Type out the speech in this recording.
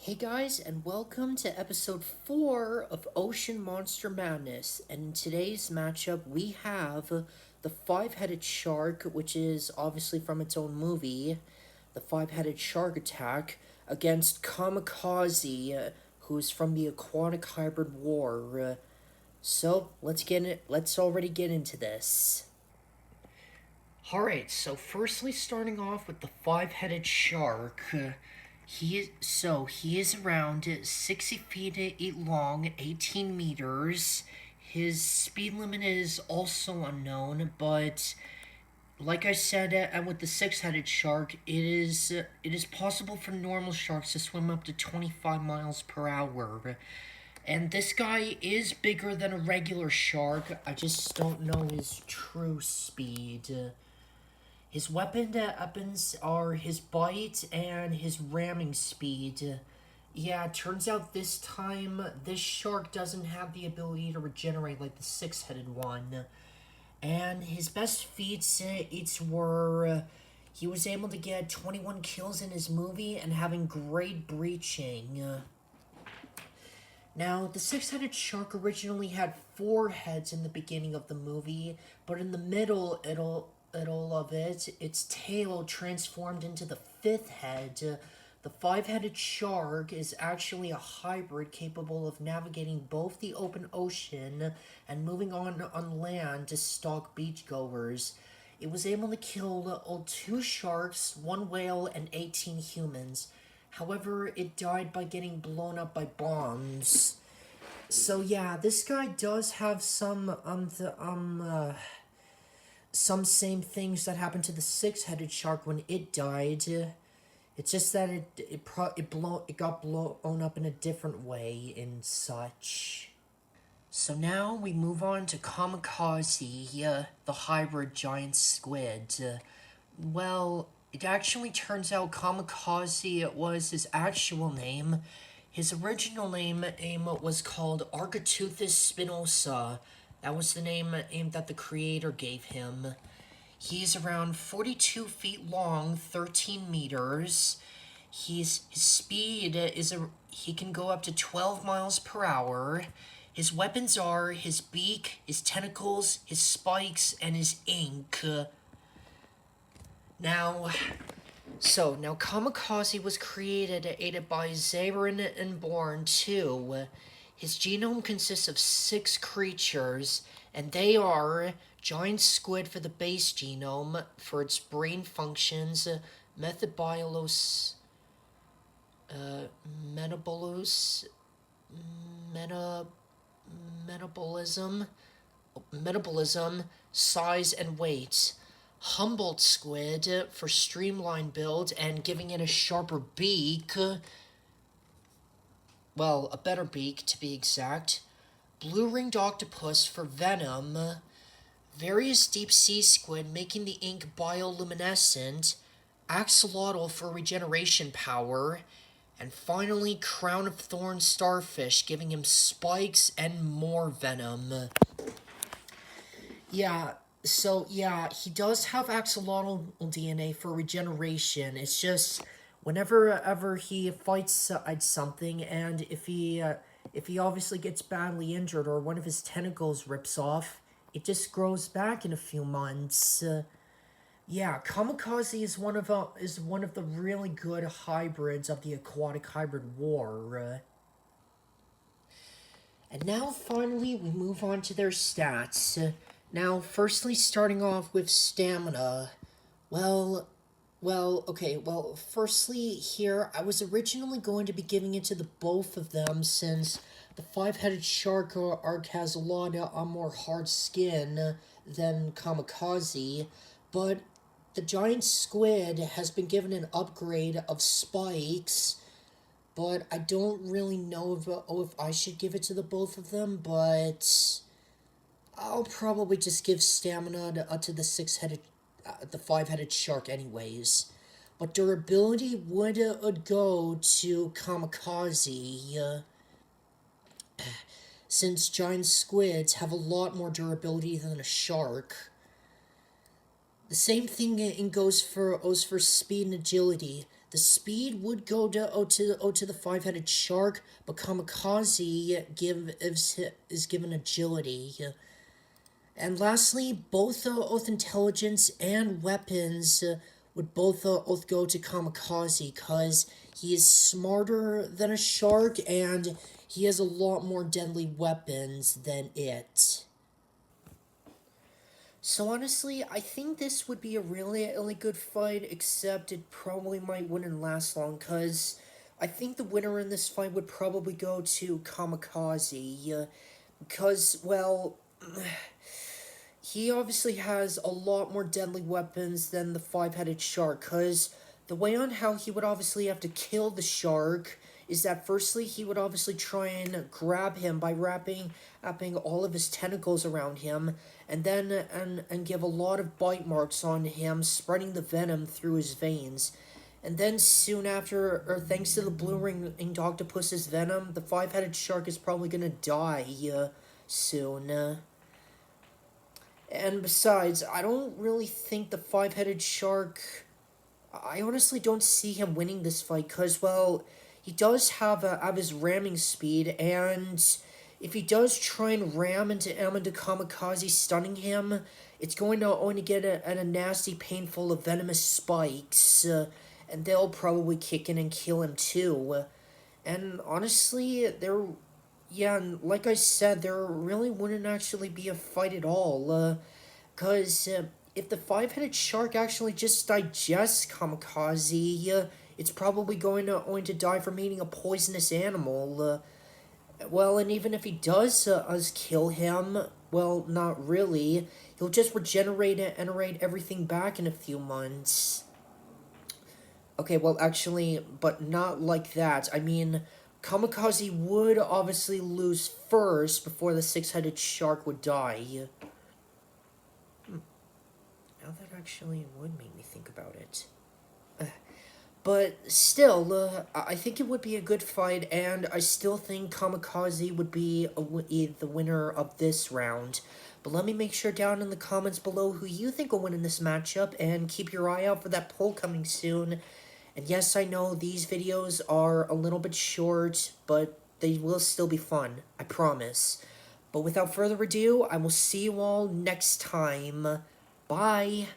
Hey guys, and welcome to episode 4 of Ocean Monster Madness. And in today's matchup, we have the five headed shark, which is obviously from its own movie, the five headed shark attack, against Kamikaze, who's from the Aquatic Hybrid War. So let's already get into this. Alright, so firstly starting off with the five headed shark. He is around 60 feet long, 18 meters. His speed limit is also unknown, but like I said, and with the six-headed shark, it is possible for normal sharks to swim up to 25 miles per hour. And this guy is bigger than a regular shark. I just don't know his true speed. His weapons are his bite and his ramming speed. Yeah, it turns out this time this shark doesn't have the ability to regenerate like the six-headed one. And his best feats were he was able to get 21 kills in his movie and having great breaching. Now, the six-headed shark originally had four heads in the beginning of the movie, but in the middle of it, its tail transformed into the fifth head. The five-headed shark is actually a hybrid capable of navigating both the open ocean and moving on land to stalk beachgoers. It was able to kill two sharks, one whale, and 18 humans. However, it died by getting blown up by bombs. So yeah, this guy does have some same things that happened to the six-headed shark when it died. It's just that it got blown up in a different way and such. So now we move on to Kamikaze, the hybrid giant squid. Well, it actually turns out Kamikaze was his actual name. His original name was called Architeuthis spinosa. That was the name that the creator gave him. He's around 42 feet long, 13 meters. His speed he can go up to 12 miles per hour. His weapons are his beak, his tentacles, his spikes, and his ink. Now Kamikaze was aided by Zarin and Born too. His genome consists of 6 creatures, and they are giant squid for the base genome, for its brain functions, metabolus, metabolus, meta, metabolism, size, and weight. Humboldt squid for streamlined build and giving it a sharper beak. Well, a better beak to be exact. Blue-ringed octopus for venom. Various deep-sea squid making the ink bioluminescent. Axolotl for regeneration power. And finally, crown of thorns starfish giving him spikes and more venom. Yeah, he does have axolotl DNA for regeneration. It's just whenever ever he fights something, and if he obviously gets badly injured or one of his tentacles rips off, it just grows back in a few months. Yeah, Kamikaze is one of the really good hybrids of the aquatic hybrid war. And now, finally, we move on to their stats. Now, firstly, starting off with stamina. Firstly, here, I was originally going to be giving it to the both of them since the five-headed shark arc has a lot more hard skin than Kamikaze, but the giant squid has been given an upgrade of spikes, but I don't really know if I should give it to the both of them, but I'll probably just give stamina to the five-headed shark anyways. But durability would go to Kamikaze, since giant squids have a lot more durability than a shark. The same thing goes for speed and agility. The speed would go to the five-headed shark, but Kamikaze is given agility. And lastly, both Oath intelligence and weapons would both Oath go to Kamikaze, because he is smarter than a shark and he has a lot more deadly weapons than it. So honestly, I think this would be a really good fight, except it probably might wouldn't last long, because I think the winner in this fight would probably go to Kamikaze, because, well, he obviously has a lot more deadly weapons than the five-headed shark, because the way on how he would obviously have to kill the shark is that firstly he would obviously try and grab him by wrapping all of his tentacles around him, and then and give a lot of bite marks on him, spreading the venom through his veins. And then soon after, or thanks to the blue-ringed octopus's venom, the five-headed shark is probably gonna die soon. And besides, I don't really think the five-headed shark... I honestly don't see him winning this fight, because, well, he does have his ramming speed, and if he does try and ram into Kamikaze, stunning him, it's going to only get a nasty, painful, venomous spikes, and they'll probably kick in and kill him too. And honestly, yeah, and like I said, there really wouldn't actually be a fight at all, because if the five-headed shark actually just digests Kamikaze, it's probably going to die from eating a poisonous animal. Well, and even if he does us kill him, well, not really. He'll just regenerate and iterate everything back in a few months. Okay, well, actually, but not like that. I mean, Kamikaze would obviously lose first before the six-headed shark would die. Now that actually would make me think about it. But still, I think it would be a good fight, and I still think Kamikaze would be the winner of this round. But let me make sure down in the comments below who you think will win in this matchup, and keep your eye out for that poll coming soon. And yes, I know these videos are a little bit short, but they will still be fun, I promise. But without further ado, I will see you all next time. Bye!